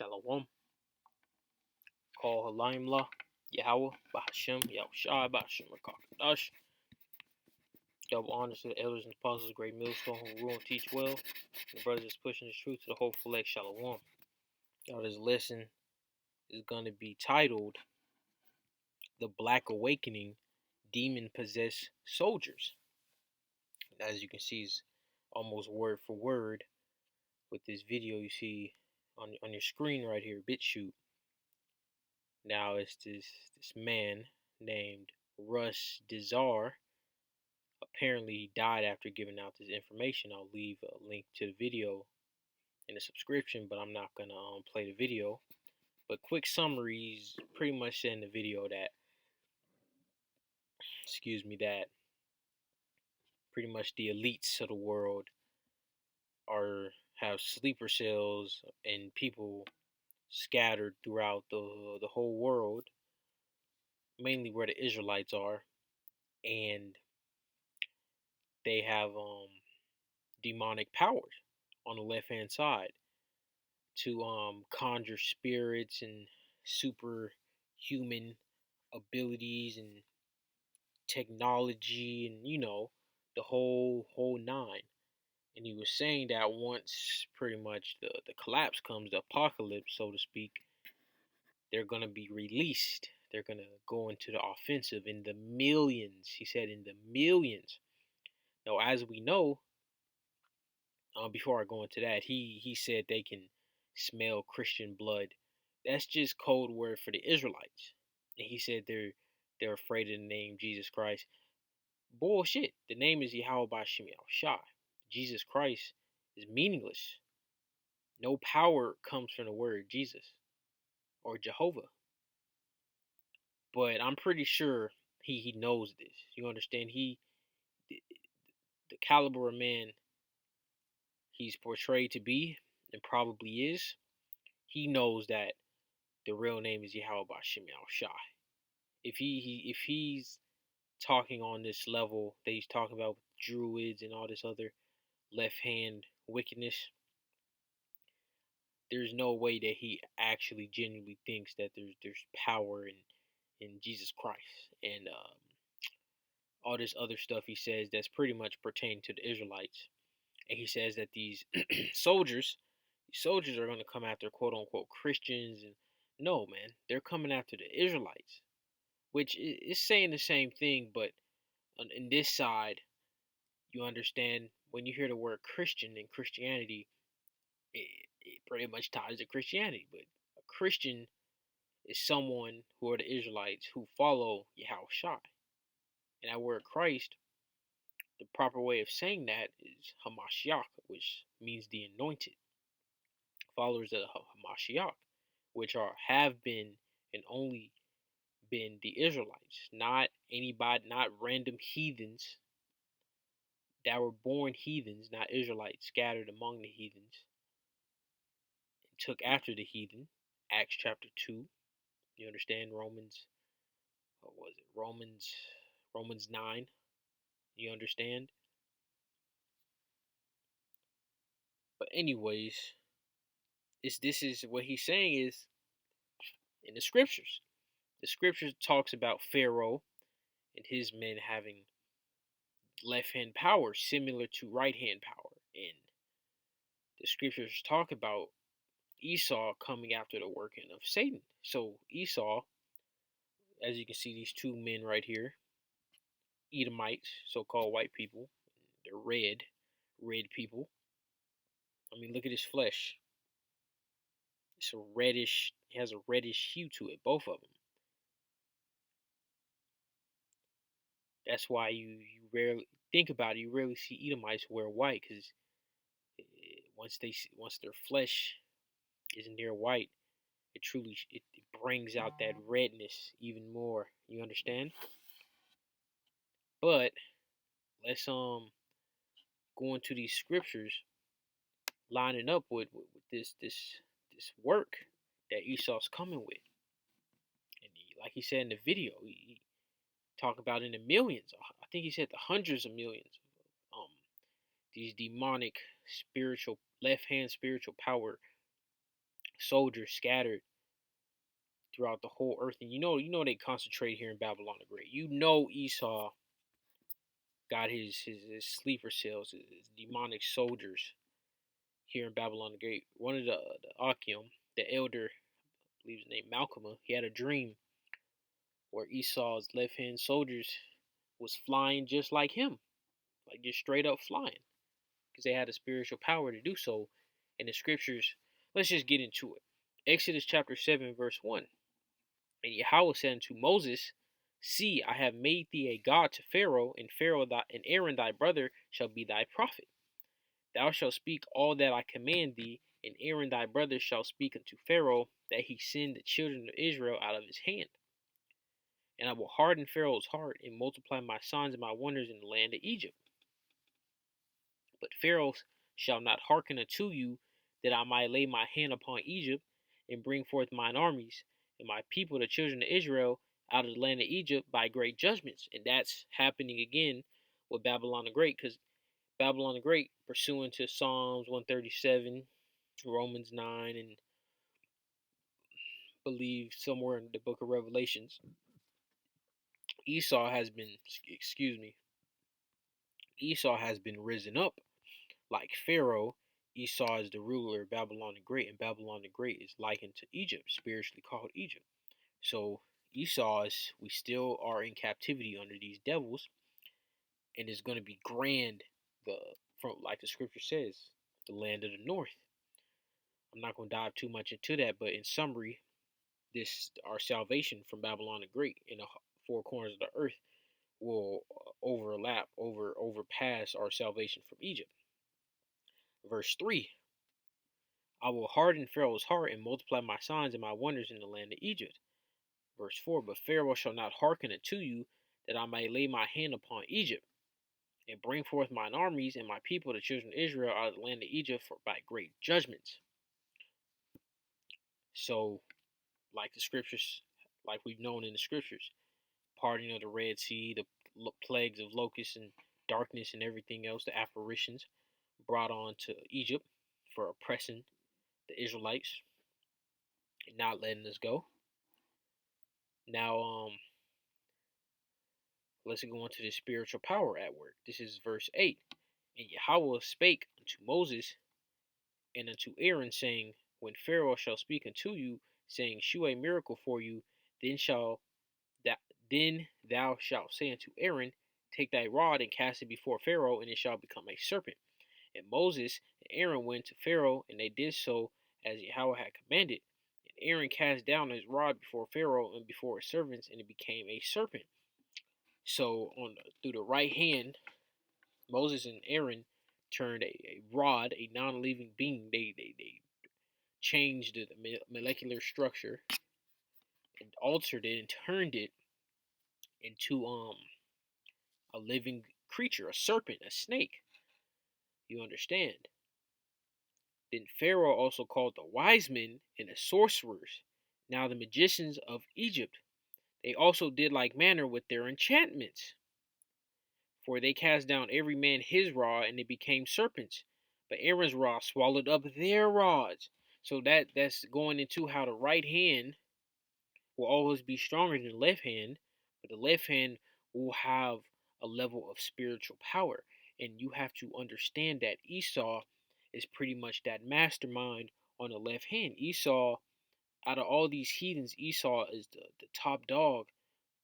Shalom. Call Halimla, Yahweh, Bahashem, Yahushai, Bahashem, Rakakadash. Double honors to the elders and apostles, great millstone who rule and teach well. And the brothers is pushing the truth to the hopeful elect. Shalom. Y'all, this lesson is going to be titled The Black Awakening Demon Possessed Soldiers. As you can see, it's almost word for word with this video you see on your screen right here, BitChute. Now it's this man named Russ Dizar. Apparently he died after giving out this information. I'll leave a link to the video in the subscription, but I'm not gonna play the video. But quick summaries, pretty much said in the video that that pretty much the elites of the world have sleeper cells and people scattered throughout the whole world, mainly where the Israelites are, and they have demonic powers on the left hand side to conjure spirits and superhuman abilities and technology and the whole nine. And he was saying that once pretty much the collapse comes, the apocalypse, so to speak, they're gonna be released. They're gonna go into the offensive in the millions. He said in the millions. Now, as we know, before I go into that, he said they can smell Christian blood. That's just code word for the Israelites. And he said they're afraid of the name Jesus Christ. Bullshit. The name is Yahweh Bashim Shai. Jesus Christ is meaningless. No power comes from the word Jesus or Jehovah. But I'm pretty sure he knows this. You understand? The caliber of man he's portrayed to be and probably is, he knows that the real name is Yahweh Bashim Shai. If he's talking on this level that he's talking about with druids and all this other left hand wickedness, there's no way that he actually genuinely thinks that there's power in Jesus Christ and all this other stuff he says that's pretty much pertaining to the Israelites. And he says that these soldiers are going to come after quote unquote Christians, and no, man, they're coming after the Israelites, which is saying the same thing, but in this side, you understand when you hear the word Christian in Christianity, it pretty much ties to Christianity. But a Christian is someone who are the Israelites who follow Yahushua. And that word Christ, the proper way of saying that is Hamashiach, which means the anointed. Followers of Hamashiach, which have been and only been the Israelites, not anybody, not random heathens that were born heathens, not Israelites scattered among the heathens, and took after the heathen. Acts chapter 2. You understand? What was it? Romans 9. You understand? But anyways, this is what he's saying is in the scriptures. The scriptures talks about Pharaoh and his men having left hand power similar to right hand power. And the scriptures talk about Esau coming after the working of Satan. So Esau, as you can see, these two men right here, Edomites, so-called white people, they're red people. I mean, look at his flesh. It's a reddish, it has a reddish hue to it, both of them. That's why you rarely think about it. You rarely see Edomites wear white, because once their flesh is near white, it brings out that redness even more. You understand? But let's go into these scriptures, lining up with this work that Esau's coming with. And like he said in the video, he talked about in the millions. I think he said the hundreds of millions. These demonic spiritual left hand spiritual power soldiers scattered throughout the whole earth. And you know they concentrate here in Babylon the Great. You know Esau got his sleeper cells, his demonic soldiers here in Babylon the Great. One of the Akim, the elder, I believe his name Malcolm, he had a dream where Esau's left hand soldiers was flying just like him, like just straight up flying, because they had a spiritual power to do so. In the scriptures, let's just get into it. Exodus chapter 7, verse 1. And Yahweh said unto Moses, See, I have made thee a god to Pharaoh, and and Aaron thy brother shall be thy prophet. Thou shalt speak all that I command thee, and Aaron thy brother shall speak unto Pharaoh, that he send the children of Israel out of his hand. And I will harden Pharaoh's heart, and multiply my signs and my wonders in the land of Egypt. But Pharaoh shall not hearken unto you, that I might lay my hand upon Egypt, and bring forth mine armies, and my people, the children of Israel, out of the land of Egypt by great judgments. And that's happening again with Babylon the Great, because Babylon the Great, pursuant to Psalms 137, Romans 9, and believe somewhere in the book of Revelations, Esau has been, excuse me, Esau has been risen up like Pharaoh. Esau is the ruler of Babylon the Great, and Babylon the Great is likened to Egypt, spiritually called Egypt. So Esau is, we still are in captivity under these devils, and it's going to be grand, the from like the scripture says, the land of the north. I'm not going to dive too much into that, but in summary, this our salvation from Babylon the Great in the four corners of the earth will overpass our salvation from Egypt. Verse 3. I will harden Pharaoh's heart, and multiply my signs and my wonders in the land of Egypt. Verse 4. But Pharaoh shall not hearken unto you, that I may lay my hand upon Egypt, and bring forth mine armies and my people, the children of Israel, out of the land of Egypt by great judgments. So, like the scriptures, like we've known in the scriptures, parting of the Red Sea, the plagues of locusts and darkness and everything else, the apparitions brought on to Egypt for oppressing the Israelites and not letting us go. Now, let's go into the spiritual power at work. This is verse 8. And Yahweh spake unto Moses and unto Aaron, saying, When Pharaoh shall speak unto you, saying, Shew a miracle for you, then thou shalt say unto Aaron, Take thy rod and cast it before Pharaoh, and it shall become a serpent. And Moses and Aaron went to Pharaoh, and they did so as Yahweh had commanded. And Aaron cast down his rod before Pharaoh and before his servants, and it became a serpent. So through the right hand, Moses and Aaron turned a rod, a non-living being. They changed the molecular structure and altered it and turned it into a living creature, a serpent, a snake. You understand? Then Pharaoh also called the wise men and the sorcerers, now the magicians of Egypt. They also did like manner with their enchantments. For they cast down every man his rod, and they became serpents. But Aaron's rod swallowed up their rods. So that's going into how the right hand will always be stronger than the left hand, but the left hand will have a level of spiritual power. And you have to understand that Esau is pretty much that mastermind on the left hand. Esau, out of all these heathens, Esau is the top dog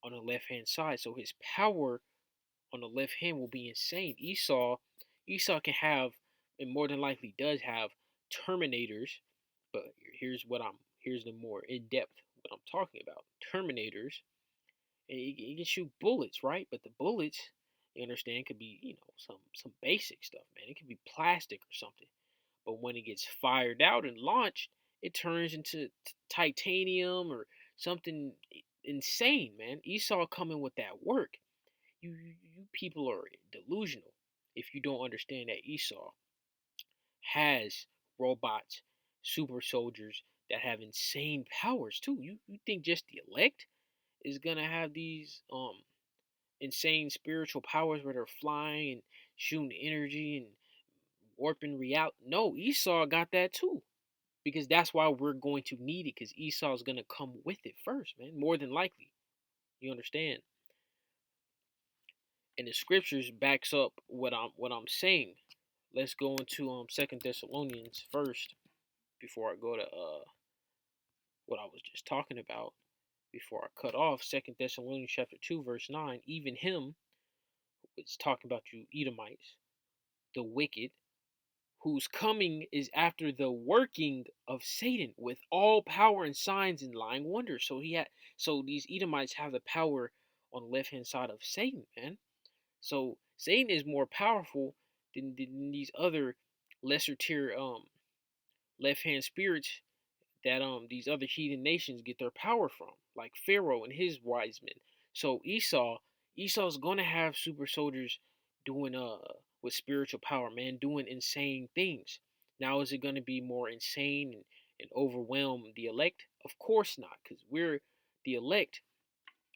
on the left hand side. So his power on the left hand will be insane. Esau can have, and more than likely does have, Terminators. But here's the more in depth what I'm talking about. Terminators, and he can shoot bullets, right? But the bullets, you understand, could be some basic stuff, man. It could be plastic or something. But when it gets fired out and launched, it turns into titanium or something insane, man. Esau coming with that work. You people are delusional if you don't understand that Esau has robots, super soldiers that have insane powers too. You think just the elect is gonna have these insane spiritual powers where they're flying and shooting energy and warping reality? No, Esau got that too, because that's why we're going to need it, because Esau is going to come with it first, man, more than likely. You understand? And the scriptures backs up what I'm saying. Let's go into Second Thessalonians first before I go to what I was just talking about. Before I cut off, Second Thessalonians chapter 2 verse 9, even him, it's talking about you Edomites, the wicked, whose coming is after the working of Satan with all power and signs and lying wonders. So these Edomites have the power on the left hand side of Satan, man. So Satan is more powerful than these other lesser tier left hand spirits that these other heathen nations get their power from, like Pharaoh and his wise men. So Esau's gonna have super soldiers doing with spiritual power, man, doing insane things. Now is it gonna be more insane and overwhelm the elect? Of course not, because we're the elect,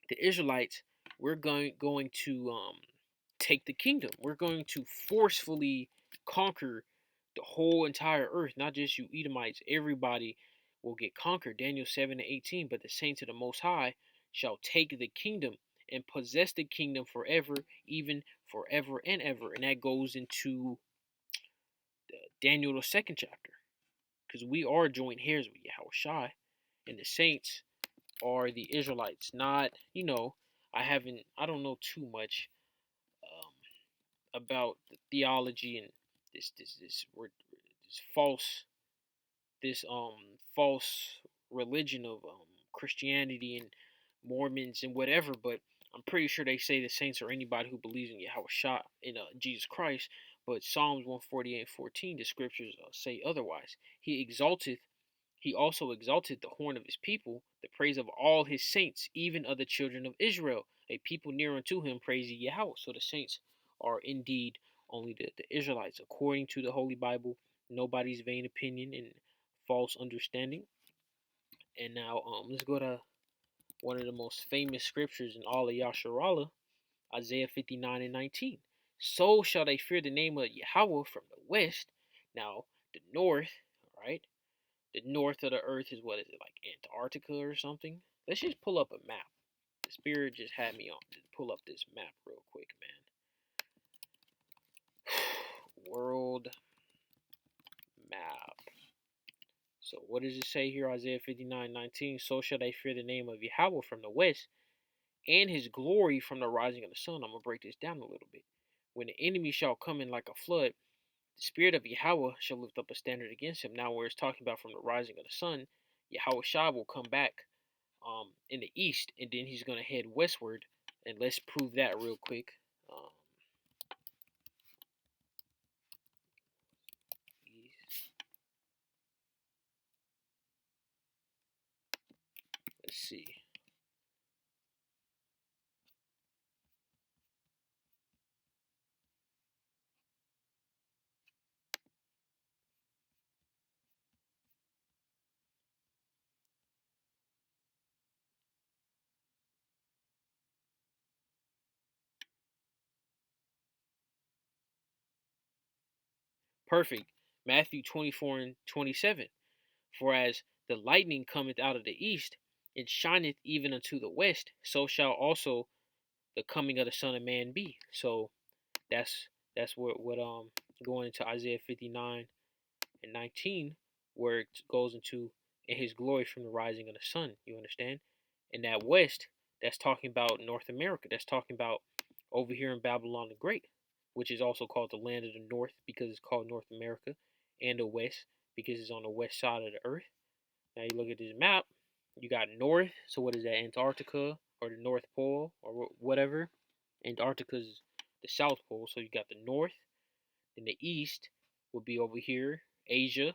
the Israelites, we're going to take the kingdom. We're going to forcefully conquer the whole entire earth, not just you Edomites. Everybody will get conquered. Daniel 7:18. But the saints of the Most High shall take the kingdom and possess the kingdom forever, even forever and ever. And that goes into Daniel the second chapter, because we are joint heirs with Yahweh, and the saints are the Israelites. Not, I don't know too much about the theology and this false this false religion of Christianity and Mormons and whatever, but I'm pretty sure they say the saints are anybody who believes in Yahweh in Jesus Christ. But Psalms 148:14, the scriptures say otherwise. He also exalted the horn of his people, the praise of all his saints, even of the children of Israel. A people near unto him praise Yahweh. So the saints are indeed only the Israelites, according to the Holy Bible, nobody's vain opinion and false understanding. And now let's go to one of the most famous scriptures in all of Yasharallah, Isaiah 59:19. So shall they fear the name of Yahweh from the west. Now, the north, all right? The north of the earth is, what is it, like Antarctica or something? Let's just pull up a map. The spirit just had me on to pull up this map real quick, man. World map. So what does it say here? Isaiah 59:19. So shall they fear the name of Yahweh from the west, and his glory from the rising of the sun. I'm gonna break this down a little bit. When the enemy shall come in like a flood, the spirit of Yahweh shall lift up a standard against him. Now, where it's talking about from the rising of the sun, Yahweh Shah will come back in the east, and then he's gonna head westward. And let's prove that real quick. Let's see. Perfect. Matthew 24:27. For as the lightning cometh out of the east, and shineth even unto the west, so shall also the coming of the Son of Man be. So that's what going into Isaiah 59:19, where it goes into in his glory from the rising of the sun. You understand? And that west, that's talking about North America. That's talking about over here in Babylon the Great, which is also called the land of the north because it's called North America, and the west because it's on the west side of the earth. Now you look at this map, you got north. So what is that? Antarctica or the North Pole or whatever. Antarctica is the South Pole, so you got the north. Then the east would be over here, Asia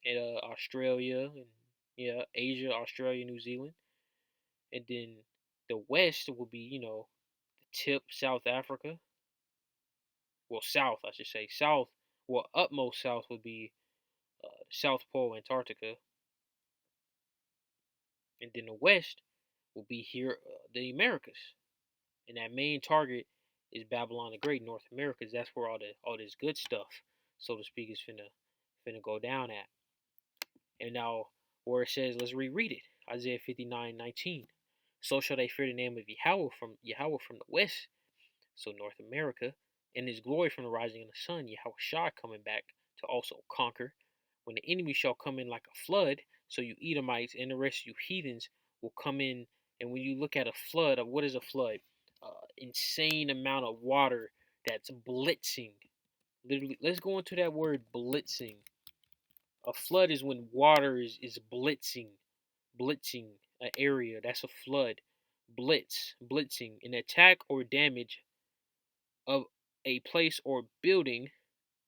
and Australia, and yeah, Asia, Australia, New Zealand. And then the west would be, the tip, South Africa. Well, south, I should say, south. Well, utmost south would be South Pole, Antarctica, and then the west will be here, the Americas. And that main target is Babylon the Great, North Americas. That's where all this good stuff, so to speak, is finna go down at. And now, where it says, let's reread it. Isaiah 59:19. So shall they fear the name of Yahweh from the west, so North America, and his glory from the rising of the sun, Yahweh Shah coming back to also conquer. When the enemy shall come in like a flood, so you Edomites and the rest of you heathens will come in. And when you look at a flood, what is a flood? Insane amount of water that's blitzing. Literally, let's go into that word blitzing. A flood is when water is blitzing an area. That's a flood. Blitzing, an attack or damage of a place or building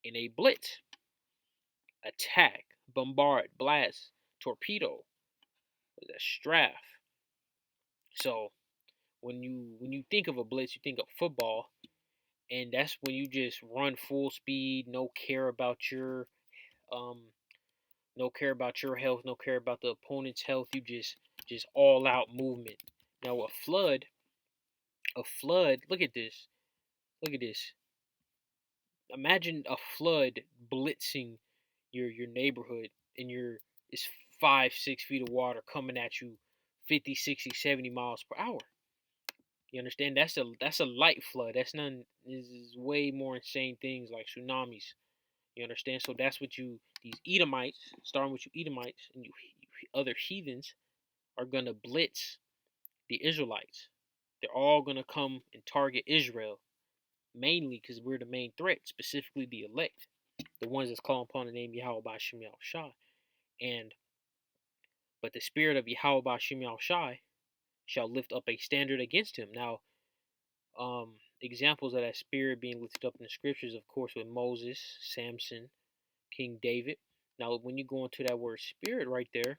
in a blitz. Attack, bombard, blast, torpedo. What is that? Strafe. So when you think of a blitz, you think of football, and that's when you just run full speed, um no care about your health, no care about the opponent's health. You just all out movement. Now a flood, look at this. Look at this. Imagine a flood blitzing your neighborhood, and it's 5-6 feet of water coming at you 50, 60, 70 miles per hour. You understand? That's a light flood. That's none. This is way more insane things like tsunamis. You understand? So that's what these Edomites, starting with you Edomites and you other heathens, are gonna blitz the Israelites. They're all gonna come and target Israel, mainly because we're the main threat, specifically the elect, the ones that's calling upon the name Yahweh by Shem Shai. And but the spirit of Yahweh by Shem Shai shall lift up a standard against him. Now, examples of that spirit being lifted up in the scriptures, of course, with Moses, Samson, King David. Now, when you go into that word spirit right there,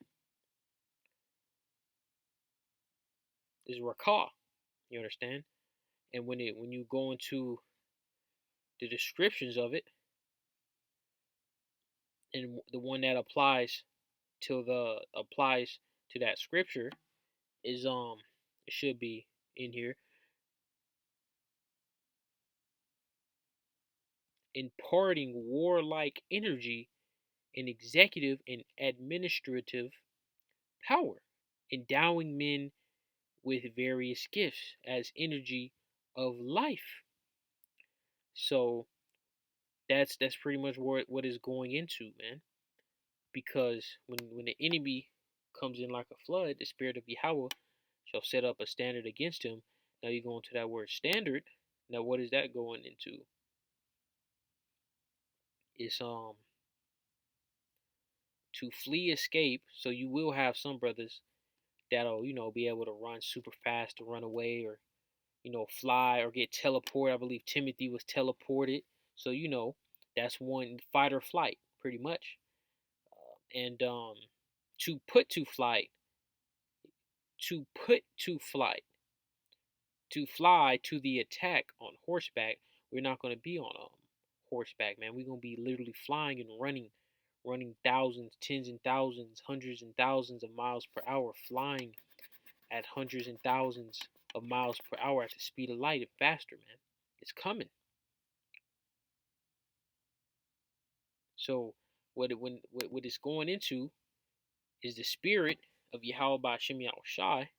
is Rakah. You understand? And when you go into the descriptions of it, and the one that applies to that scripture is it should be in here, imparting warlike energy and executive and administrative power, endowing men with various gifts as energy of life. So that's pretty much what is going into, man. Because when the enemy comes in like a flood, the spirit of Yahweh shall set up a standard against him. Now you go into that word standard. Now what is that going into? It's to flee, escape. So you will have some brothers that'll be able to run super fast to run away, or fly or get teleported. I believe Timothy was teleported. So that's one, fight or flight, pretty much. And to put to flight, to put to flight, to fly to the attack on horseback. We're not going to be on horseback, man. We're going to be literally flying and running thousands, tens and thousands, hundreds and thousands of miles per hour, flying at hundreds and thousands of miles per hour at the speed of light and faster, man. It's coming. So what it's going into is the spirit of Yahweh by Shem Shai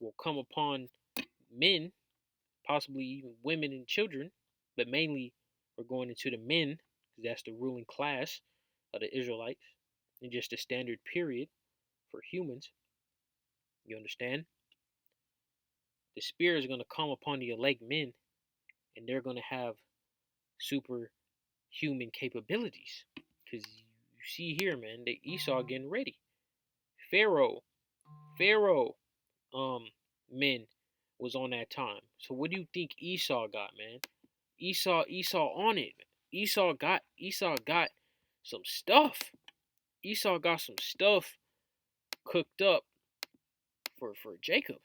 will come upon men, possibly even women and children, but mainly we're going into the men, because that's the ruling class of the Israelites, and just a standard period for humans. You understand? The spirit is going to come upon the elect men, and they're going to have superhuman capabilities. Because you see here, man, that Esau getting ready. Pharaoh, men was on that time. So what do you think Esau got, man? Esau on it. Esau got some stuff. Esau got some stuff cooked up for Jacob.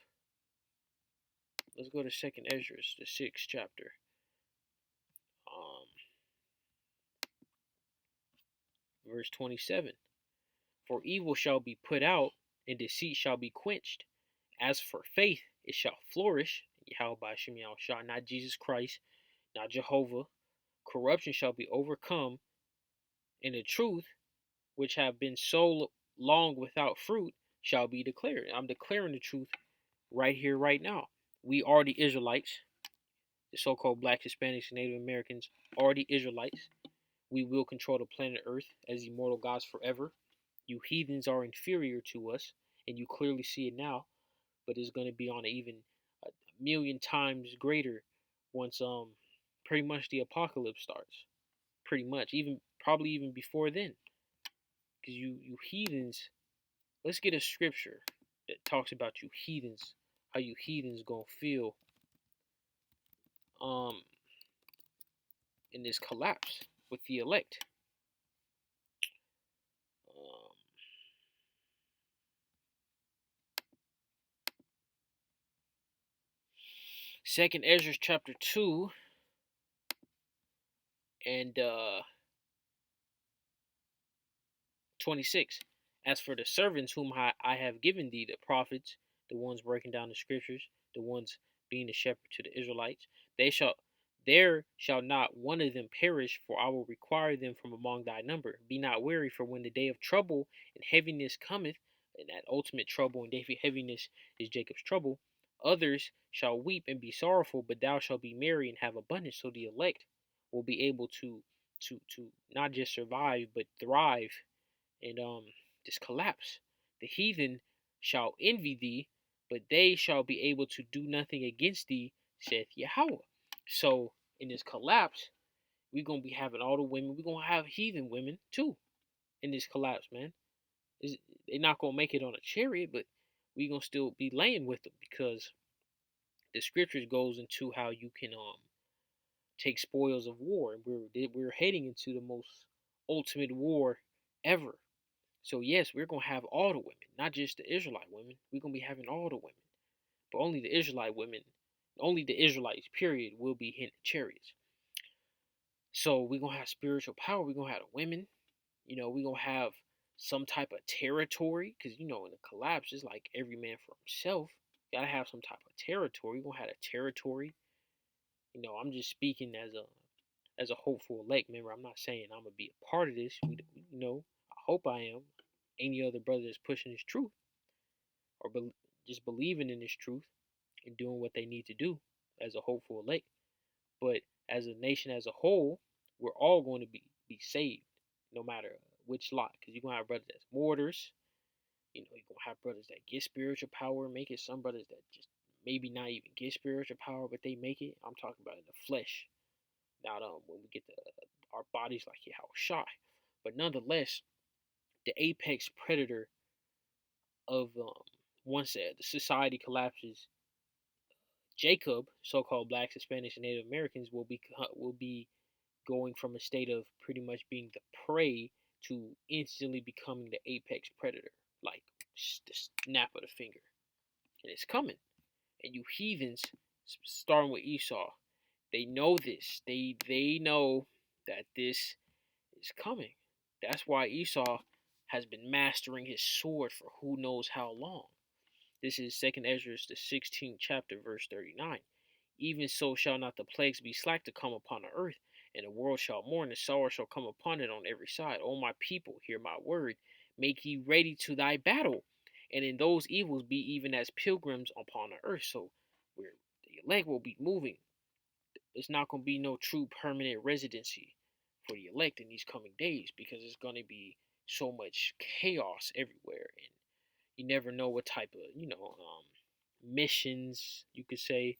Let's go to 2nd Ezra, the 6th chapter. Verse 27. For evil shall be put out, and deceit shall be quenched. As for faith, it shall flourish. Yahweh by Shem Shah, not Jesus Christ, not Jehovah. Corruption shall be overcome, and the truth which have been so long without fruit, shall be declared. I'm declaring the truth right here, right now. We are the Israelites, the so-called Blacks, Hispanics, and Native Americans are the Israelites. We will control the planet Earth as immortal gods forever. You heathens are inferior to us, and you clearly see it now. But it's going to be on even a million times greater once pretty much the apocalypse starts. Pretty much, even probably even before then, because you heathens. Let's get a scripture that talks about you heathens, how you heathens gonna feel um in this collapse with the elect. Um, Second Ezra chapter 2 and 26. As for the servants whom I have given thee, the prophets, the ones breaking down the scriptures, the ones being the shepherd to the Israelites, they shall there shall not one of them perish, for I will require them from among thy number. Be not weary, for when the day of trouble and heaviness cometh, and that ultimate trouble and heaviness is Jacob's trouble, others shall weep and be sorrowful, but thou shalt be merry and have abundance. So the elect will be able to not just survive but thrive and this collapse. The heathen shall envy thee, but they shall be able to do nothing against thee, saith Yahweh. So in this collapse, we're gonna be having all the women. We're gonna have heathen women too in this collapse, man. They're not gonna make it on a chariot, but we're gonna still be laying with them because the scriptures goes into how you can take spoils of war, and we're heading into the most ultimate war ever. So yes, we're gonna have all the women, not just the Israelite women. We're gonna be having all the women, but only the Israelite women, only the Israelites, period, will be in chariots. So we're gonna have spiritual power. We're gonna have the women. We're gonna have some type of territory, because in the collapse, it's like every man for himself. You gotta have some type of territory. We're gonna have a territory. I'm just speaking as a hopeful elect member. I'm not saying I'm gonna be a part of this. I hope I am. Any other brother that's pushing this truth or just believing in this truth and doing what they need to do as a hopeful elect. But as a nation as a whole, we're all going to be saved, no matter which lot. Because you're gonna have brothers that's mortars. You're gonna have brothers that get spiritual power, make it. Some brothers that just maybe not even get spiritual power, but they make it. I'm talking about in the flesh, not when we get our bodies like Yahweh Shai. But nonetheless, the apex predator of once the society collapses, Jacob, so-called blacks, Hispanics, and Native Americans will be going from a state of pretty much being the prey to instantly becoming the apex predator, like the snap of the finger, and it's coming. And you heathens, starting with Esau, they know this. They know that this is coming. That's why Esau has been mastering his sword for who knows how long. This is 2nd Ezra, the 16th chapter, verse 39. Even so shall not the plagues be slack to come upon the earth, and the world shall mourn, and sorrow shall come upon it on every side. O my people, hear my word. Make ye ready to thy battle, and in those evils be even as pilgrims upon the earth. So where the elect will be moving. It's not going to be no true permanent residency for the elect in these coming days, because it's going to be so much chaos everywhere, and you never know what type of missions, you could say,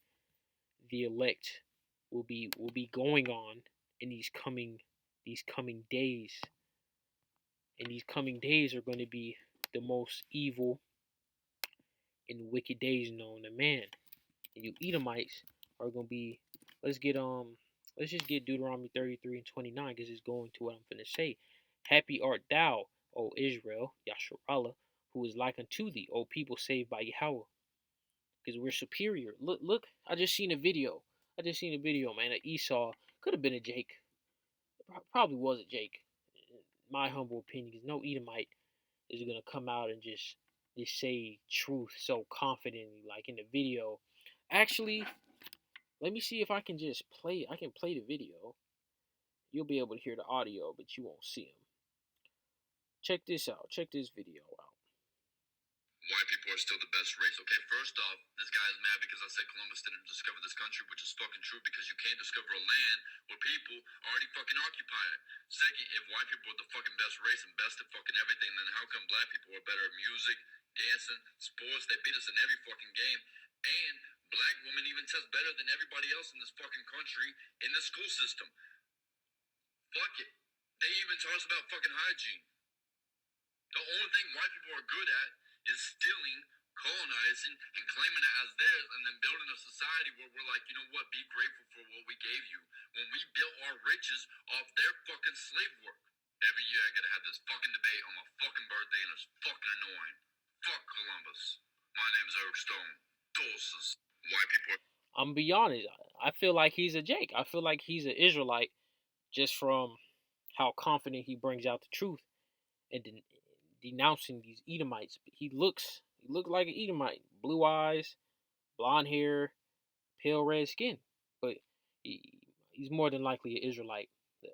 the elect will be going on in these coming days. And these coming days are going to be the most evil and wicked days known to man. And you Edomites are going to be, let's just get Deuteronomy 33 and 29, because it's going to what I'm going to say. Happy art thou, O Israel, Yasharallah, who is like unto thee, O people saved by Yahweh, because we're superior. Look, I just seen a video. Man, of Esau. Could have been a Jake. Probably was a Jake. In my humble opinion, because no Edomite is gonna come out and just say truth so confidently, like in the video. Actually, let me see if I can just play. I can play the video. You'll be able to hear the audio, but you won't see him. Check this out. Check this video out. White people are still the best race. Okay, first off, this guy is mad because I said Columbus didn't discover this country, which is fucking true because you can't discover a land where people already fucking occupy it. Second, if white people are the fucking best race and best at fucking everything, then how come black people are better at music, dancing, sports? They beat us in every fucking game. And black women even test better than everybody else in this fucking country in the school system. Fuck it. They even taught us about fucking hygiene. The only thing white people are good at is stealing, colonizing, and claiming it as theirs, and then building a society where we're like, you know what, be grateful for what we gave you. When we built our riches off their fucking slave work. Every year I gotta have this fucking debate on my fucking birthday, and it's fucking annoying. Fuck Columbus. My name's Eric Stone. Doses. White people are... I'm gonna be honest. I feel like he's a Jake. I feel like he's an Israelite just from how confident he brings out the truth and denouncing these Edomites. He looks like an Edomite, blue eyes, blonde hair, pale red skin, but he's more than likely an Israelite, the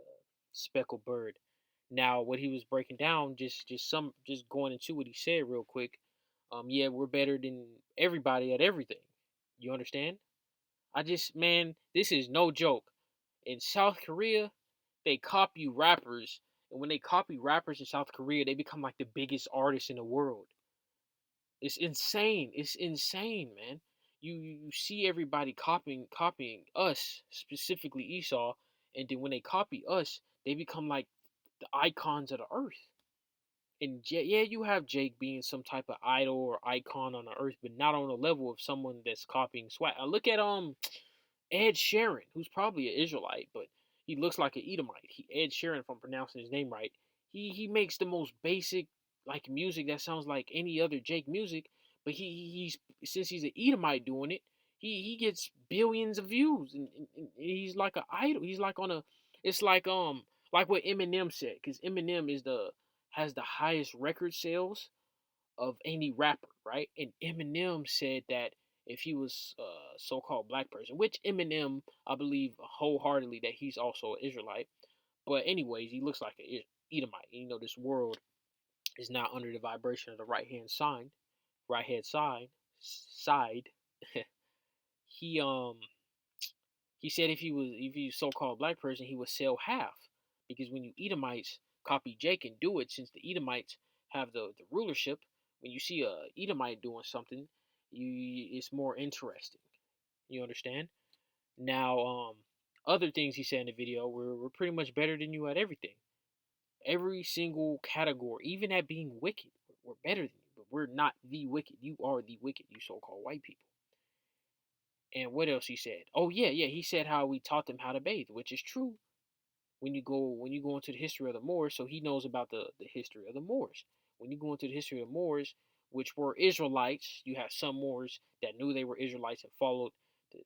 speckled bird. Now, what he was breaking down, just going into what he said real quick. Yeah, we're better than everybody at everything. You understand? Man, this is no joke. In South Korea, they copy rappers, and when they copy rappers in South Korea, they become like the biggest artists in the world. It's insane. It's insane, man. You see everybody copying us, specifically Esau, and then when they copy us, they become like the icons of the earth. And yeah, you have Jake being some type of idol or icon on the earth, but not on the level of someone that's copying swag. Look at Ed Sheeran, who's probably an Israelite, but he looks like an Edomite. Ed Sheeran, if I'm pronouncing his name right, he makes the most basic like music that sounds like any other Jake music, but he's since he's an Edomite doing it, he gets billions of views, and he's like an idol. He's like on a, it's like what Eminem said, because Eminem has the highest record sales of any rapper, right? And Eminem said that if he was a so-called black person, which Eminem, I believe wholeheartedly that he's also an Israelite. But anyways, he looks like an Edomite. You know, this world is not under the vibration of the right hand side. he he said if he was so-called black person, he would sell half because when you Edomites copy Jake and do it, since the Edomites have the rulership, when you see a Edomite doing something, it's more interesting. You understand? Now, other things he said in the video, we're pretty much better than you at everything, every single category, even at being wicked. We're better than you, but we're not the wicked. You are the wicked, you so-called white people. And what else he said? Oh yeah, he said how we taught them how to bathe, which is true. When you go into the history of the Moors, so he knows about the history of the Moors. When you go into the history of the Moors, which were Israelites, you have some Moors that knew they were Israelites and followed the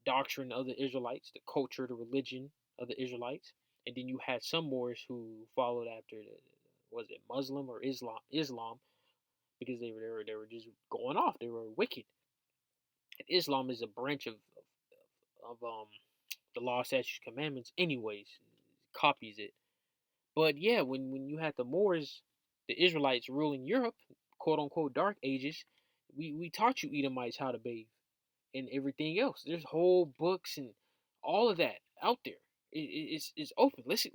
doctrine of the Israelites, the culture, the religion of the Israelites, and then you had some Moors who followed after was it Muslim or Islam because they were just going off. They were wicked. And Islam is a branch of the law, statutes, commandments. Anyways, copies it. But yeah, when you had the Moors, the Israelites ruling Europe, quote unquote dark ages, we taught you Edomites how to bathe and everything else. There's whole books and all of that out there. It's open. Listen.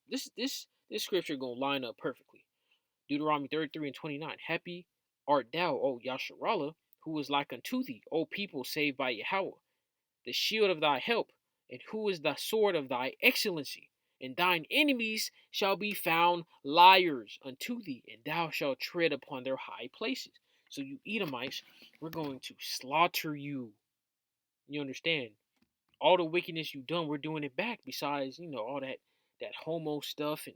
This scripture gonna line up perfectly. Deuteronomy 33 and 29. Happy art thou, O Yasharallah, who is like unto thee, O people saved by Yahweh, the shield of thy help, and who is the sword of thy excellency. And thine enemies shall be found liars unto thee, and thou shalt tread upon their high places. So you Edomites, we're going to slaughter you. You understand? All the wickedness you've done, we're doing it back. Besides, all that homo stuff and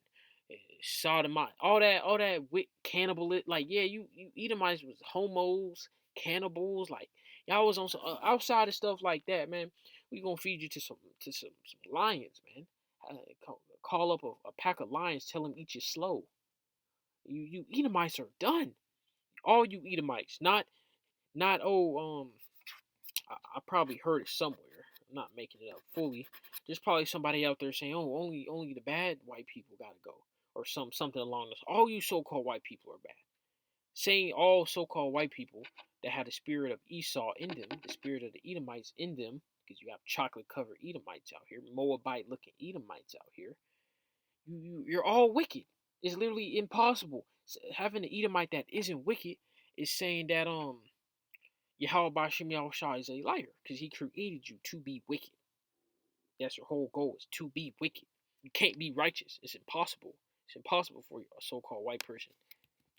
sodomite, all that cannibal. Like, yeah, you Edomites was homos, cannibals. Like, y'all was on some outside of stuff like that, man. We gonna feed you to some lions, man. Call up a pack of lions, tell them eat you slow. You Edomites are done. All you Edomites, not I probably heard it somewhere. I'm not making it up fully. There's probably somebody out there saying, "Oh, only the bad white people gotta go." or something along those. All you so-called white people are bad. Saying all so-called white people that had the spirit of Esau in them, the spirit of the Edomites in them, because you have chocolate-covered Edomites out here, Moabite-looking Edomites out here. You're all wicked. It's literally impossible. Having an Edomite that isn't wicked is saying that Yahweh Bashim Yahushua is a liar because he created you to be wicked. That's your whole goal, is to be wicked. You can't be righteous. It's impossible. It's impossible for a so-called white person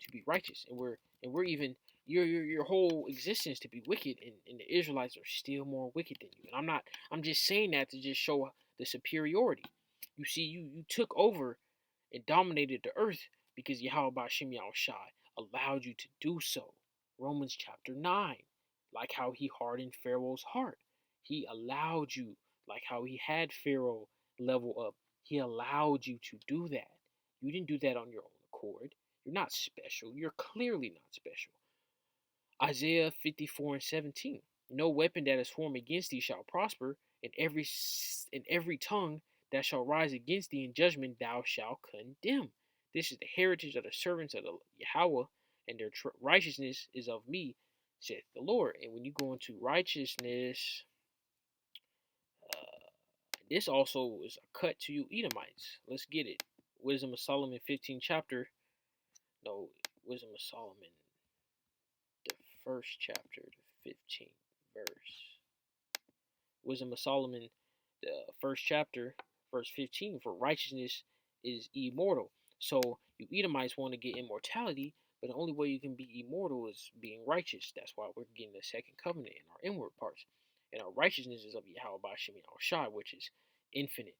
to be righteous, and we're even your whole existence to be wicked, and the Israelites are still more wicked than you. And I'm just saying that to just show the superiority. You see, you took over and dominated the earth because Yahweh Bashim Yahushai allowed you to do so. Romans chapter 9, like how he hardened Pharaoh's heart. He allowed you, like how he had Pharaoh level up. He allowed you to do that. You didn't do that on your own accord. You're not special. You're clearly not special. Isaiah 54:17. No weapon that is formed against thee shall prosper, and every tongue that shall rise against thee in judgment thou shalt condemn. This is the heritage of the servants of the Yahweh, and their righteousness is of me, saith the Lord. And when you go into righteousness, this also is a cut to you Edomites. Let's get it. Wisdom of Solomon 15 chapter. No, Wisdom of Solomon, the first chapter, the 15th verse. Wisdom of Solomon, the first chapter, verse 15. For righteousness is immortal. So you Edomites want to get immortality, but the only way you can be immortal is being righteous. That's why we're getting the second covenant in our inward parts. And our righteousness is of Yahweh Bashim Yahushai, which is infinite.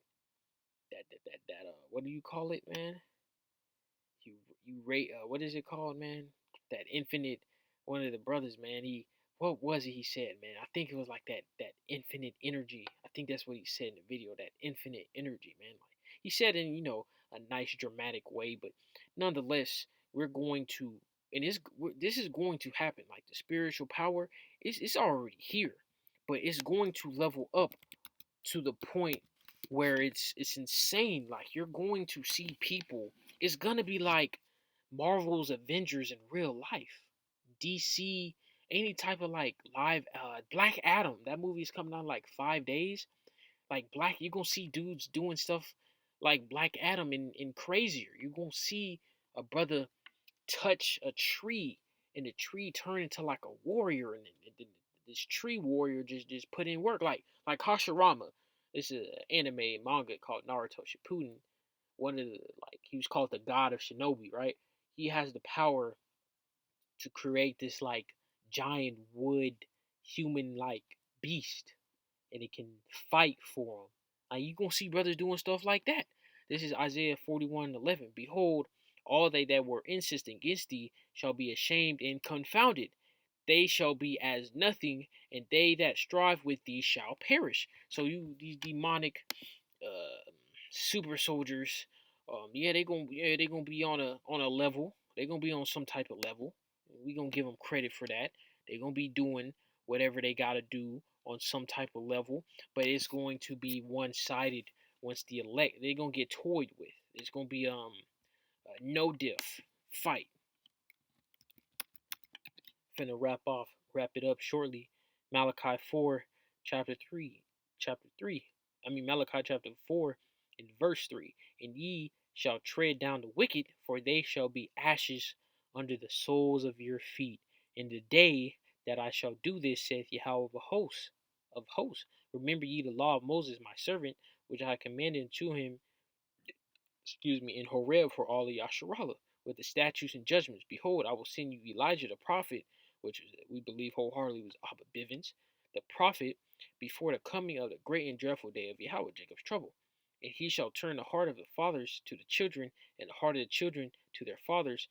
What do you call it, man? You rate what is it called, man? That infinite. One of the brothers, man. What was it he said, man? I think it was like that infinite energy. I think that's what he said in the video. That infinite energy, man. Like he said in a nice dramatic way, but nonetheless, we're going to, and this is going to happen. Like the spiritual power, it's already here, but it's going to level up to the point where it's insane. Like you're going to see people. It's gonna be like Marvel's Avengers in real life. DC, any type of like live Black Adam. That movie is coming out in like 5 days. Like you're gonna see dudes doing stuff like Black Adam and crazier. You're gonna see a brother touch a tree and the tree turn into like a warrior, and this tree warrior just put in work like Hashirama. This is an anime manga called Naruto Shippuden. One of the, like, he was called the god of shinobi, right? He has the power to create this like giant wood human like beast, and it can fight for him. Like you gonna see brothers doing stuff like that. This is Isaiah 41:11. Behold, all they that were incensed against thee shall be ashamed and confounded. They shall be as nothing, and they that strive with thee shall perish. So you these demonic super soldiers, they gonna be on a level. They gonna be on some type of level. We gonna give them credit for that. They gonna be doing whatever they gotta do on some type of level, but it's going to be one sided once the elect. They're gonna get toyed with. It's gonna be no diff fight. Finna wrap it up shortly. Malachi 4, chapter 3, chapter 3. Malachi chapter 4 and verse 3. And ye shall tread down the wicked, for they shall be ashes under the soles of your feet. In the day that I shall do this, saith Yahweh of hosts. Remember ye the law of Moses my servant, which I commanded to him, in Horeb for all of Yasharallah, with the statutes and judgments. Behold, I will send you Elijah the prophet, which we believe wholeheartedly was Abba Bivens, the prophet, before the coming of the great and dreadful day of Yahweh, Jacob's trouble. And he shall turn the heart of the fathers to the children, and the heart of the children to their fathers,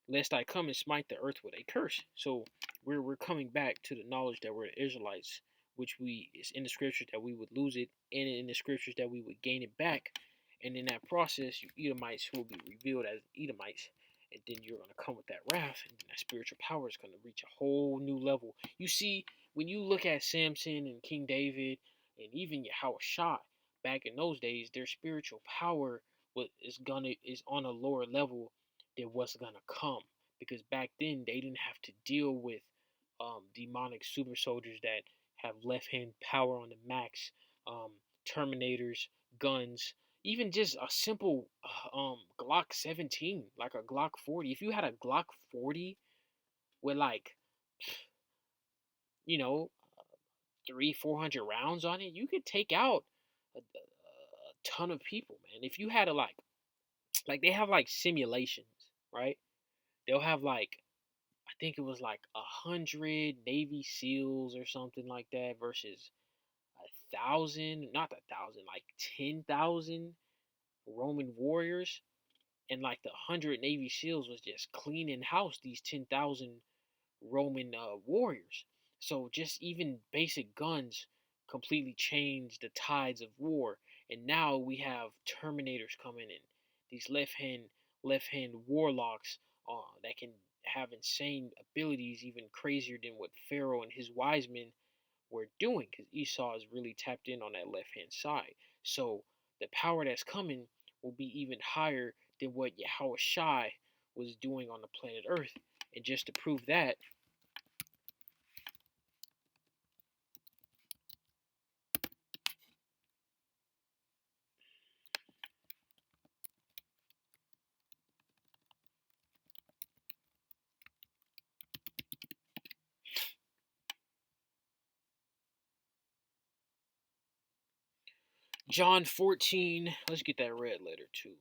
lest I come and smite the earth with a curse. So we're coming back to the knowledge that we're the Israelites, which it's in the scriptures that we would lose it, and in the scriptures that we would gain it back. And in that process, you Edomites will be revealed as Edomites, and then you're going to come with that wrath, and then that spiritual power is going to reach a whole new level. You see, when you look at Samson and King David, and even Yahweh Shah, back in those days, their spiritual power what is on a lower level than what's gonna come. Because back then they didn't have to deal with demonic super soldiers that have left hand power on the max, um, Terminators, guns, even just a simple Glock 17, like a Glock 40. If you had a Glock 40 with like, you know, 300-400 rounds on it, you could take out a ton of people, man. If you had a like they have like simulations, right? They'll have like, I think it was like 100 Navy SEALs or something like that versus 1,000, not 1,000, like 10,000 Roman warriors, and like the 100 Navy SEALs was just cleaning house these 10,000 Roman warriors. So just even basic guns completely changed the tides of war. And now we have Terminators coming in, these left hand warlocks that can have insane abilities, even crazier than what Pharaoh and his wise men were doing, because Esau is really tapped in on that left hand side. So the power that's coming will be even higher than what Yahweh Shai was doing on the planet Earth. And just to prove that, John 14, let's get that red letter too.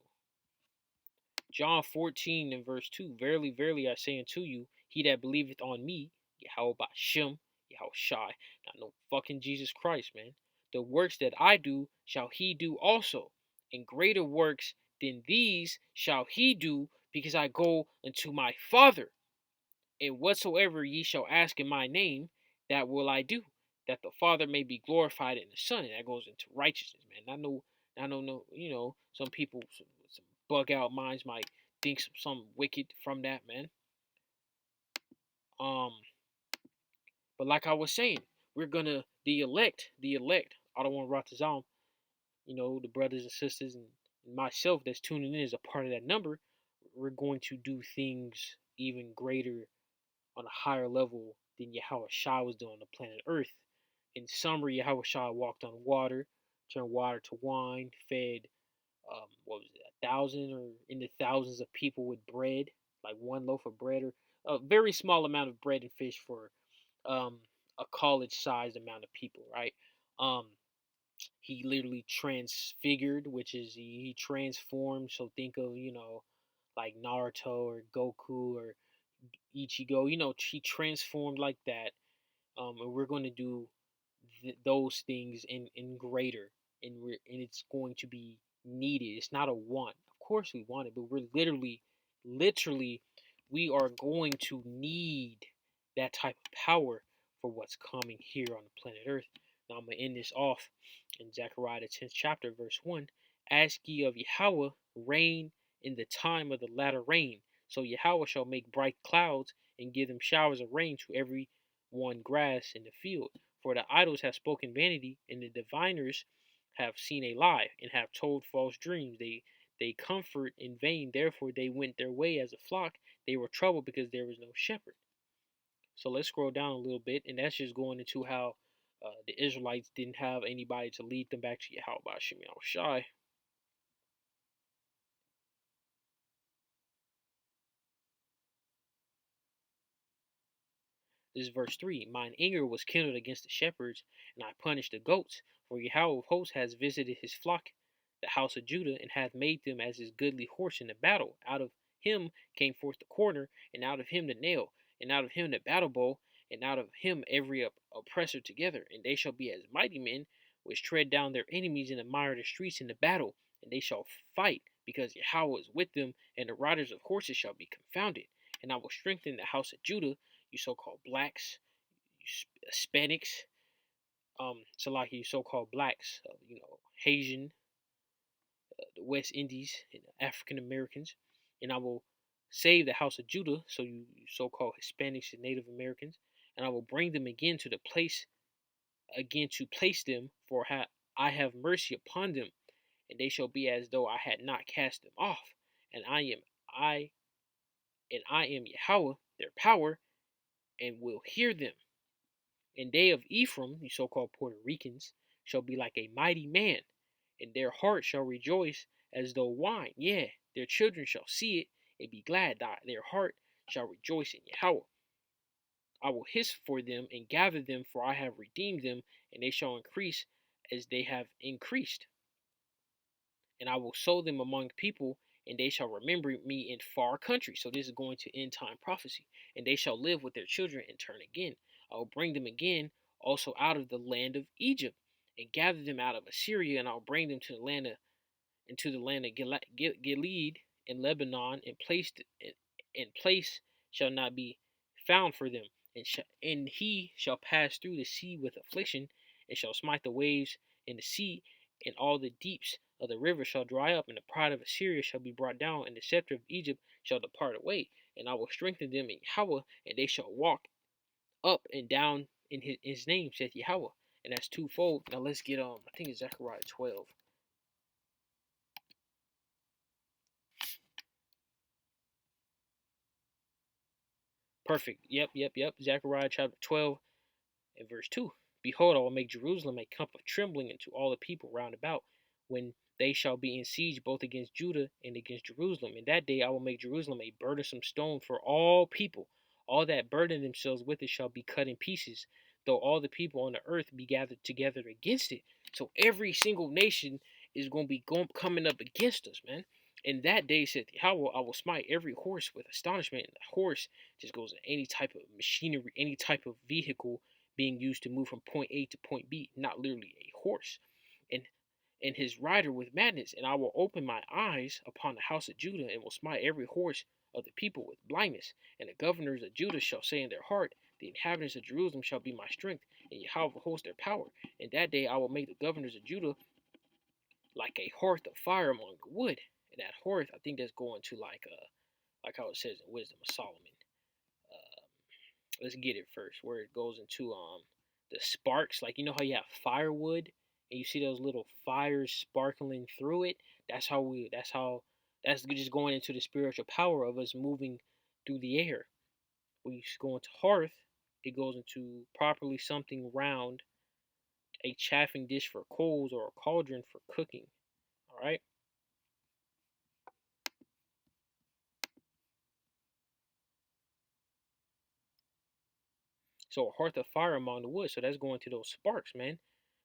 John 14 and verse 2. Verily, verily, I say unto you, he that believeth on me, Yahweh Bashem, Yahweh Shai, not no fucking Jesus Christ, man. The works that I do shall he do also, and greater works than these shall he do, because I go unto my Father. And whatsoever ye shall ask in my name, that will I do, that the Father may be glorified in the Son. And that goes into righteousness, man. I know, some people, some bug out minds might think some wicked from that, man. Um, but like I was saying, we're gonna the elect. I don't want to rot the zone. The brothers and sisters and myself that's tuning in as a part of that number. We're going to do things even greater on a higher level than Yahweh Shah was doing on the planet Earth. In summary, Yahweh Shah walked on water, turned water to wine, fed what was it, 1,000 or in the thousands of people with bread, like one loaf of bread or a very small amount of bread and fish for um, a college-sized amount of people, right? Um, he literally transfigured, which is he transformed. So think of like Naruto or Goku or Ichigo. He transformed like that. And we're going to do those things in greater, and it's going to be needed. It's not a want. Of course we want it, but we're literally, we are going to need that type of power for what's coming here on the planet Earth. Now I'm gonna end this off in Zechariah the 10th chapter, verse 1. Ask ye of Yahweh rain in the time of the latter rain. So Yahweh shall make bright clouds and give them showers of rain to every one grass in the field. For the idols have spoken vanity, and the diviners have seen a lie, and have told false dreams. They comfort in vain, therefore they went their way as a flock. They were troubled because there was no shepherd. So let's scroll down a little bit, and that's just going into how the Israelites didn't have anybody to lead them back to Yahweh Hashem Shai. This is verse 3. Mine anger was kindled against the shepherds, and I punished the goats. For Yahweh of hosts has visited his flock, the house of Judah, and hath made them as his goodly horse in the battle. Out of him came forth the corner, and out of him the nail, and out of him the battle bow, and out of him every oppressor together. And they shall be as mighty men, which tread down their enemies in the mire of the streets in the battle. And they shall fight, because Yahweh is with them, and the riders of horses shall be confounded. And I will strengthen the house of Judah, you so-called blacks, you Hispanics, so like you so-called blacks, Haitian, the West Indies, and African Americans, and I will save the house of Judah, so you so-called Hispanics and Native Americans, and I will bring them again to the place, again to place them, for I have mercy upon them, and they shall be as though I had not cast them off. And I I am Yahweh, their power, and will hear them. And they of Ephraim, the so-called Puerto Ricans, shall be like a mighty man, and their heart shall rejoice as though wine. Yeah, their children shall see it and be glad. Their heart shall rejoice in Yahweh. I will hiss for them and gather them, for I have redeemed them, and they shall increase as they have increased. And I will sow them among people, and they shall remember me in far countries. So this is going to end time prophecy. And they shall live with their children and turn again. I will bring them again also out of the land of Egypt, and gather them out of Assyria, and I'll bring them to the land of into the land of Gilead and Lebanon, and place shall not be found for them. And he shall pass through the sea with affliction, and shall smite the waves in the sea, and all the deeps of the river shall dry up, and the pride of Assyria shall be brought down, and the scepter of Egypt shall depart away. And I will strengthen them in Yahweh, and they shall walk up and down in his name, saith Yahweh. And that's twofold. Now let's get I think it's Zechariah 12. Perfect. Yep. Zechariah chapter 12 and verse 2. Behold, I will make Jerusalem a cup of trembling unto all the people round about, when they shall be in siege both against Judah and against Jerusalem. In that day I will make Jerusalem a burdensome stone for all people. All that burden themselves with it shall be cut in pieces, though all the people on the earth be gathered together against it. So every single nation is going to be coming up against us, man. In that day, said Yahweh, I will smite every horse with astonishment. And the horse just goes in any type of machinery, any type of vehicle being used to move from point A to point B, not literally a horse. And his rider with madness, and I will open my eyes upon the house of Judah, and will smite every horse of the people with blindness. And the governors of Judah shall say in their heart, the inhabitants of Jerusalem shall be my strength, and Yahweh will host their power. In that day I will make the governors of Judah like a hearth of fire among the wood. And that hearth, I think that's going to like how it says in Wisdom of Solomon. Uh, let's get it first, where it goes into the sparks. Like, you know how you have firewood and you see those little fires sparkling through it. That's just going into the spiritual power of us moving through the air. When you go into hearth, it goes into properly something round, a chafing dish for coals, or a cauldron for cooking. All right. So a hearth of fire among the wood. So that's going to those sparks, man.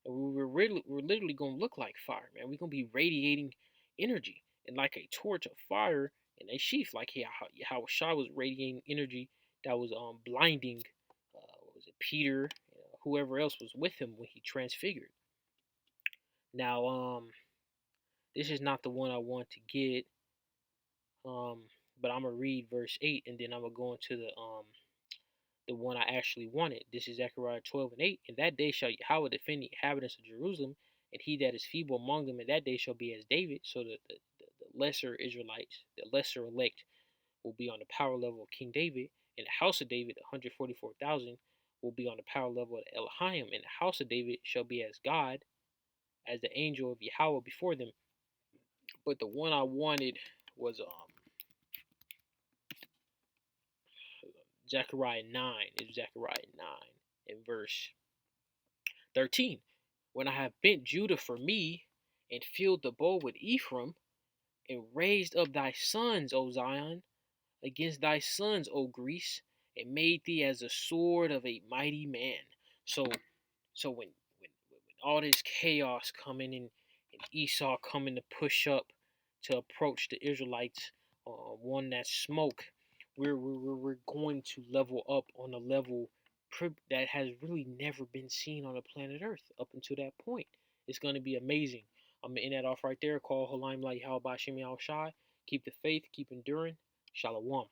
And we're literally gonna look like fire, man. We're gonna be radiating energy, and like a torch of fire in a sheath, like how Shah was radiating energy that was blinding. What was it, Peter? Whoever else was with him when he transfigured. Now this is not the one I want to get. But I'm gonna read verse 8, and then I'm gonna go into the one I actually wanted. This is Zechariah 12 and 8. In that day shall Yahweh defend the inhabitants of Jerusalem, and he that is feeble among them in that day shall be as David. So the lesser Israelites, the lesser elect, will be on the power level of King David. In the house of David, 144,000 will be on the power level of Elohim. And the house of David shall be as God, as the angel of Yahweh before them. But the one I wanted was Zechariah 9. It's Zechariah 9 in verse 13. When I have bent Judah for me, and filled the bow with Ephraim, and raised up thy sons, O Zion, against thy sons, O Greece, and made thee as the sword of a mighty man. So when all this chaos coming and Esau coming to push up to approach the Israelites, one that smoke, we're going to level up on a level that has really never been seen on the planet Earth up until that point. It's going to be amazing. I'm going to end that off right there. Call Halaim Like Yahweh Shimi Al Shai. Keep the faith, keep enduring. Shalom.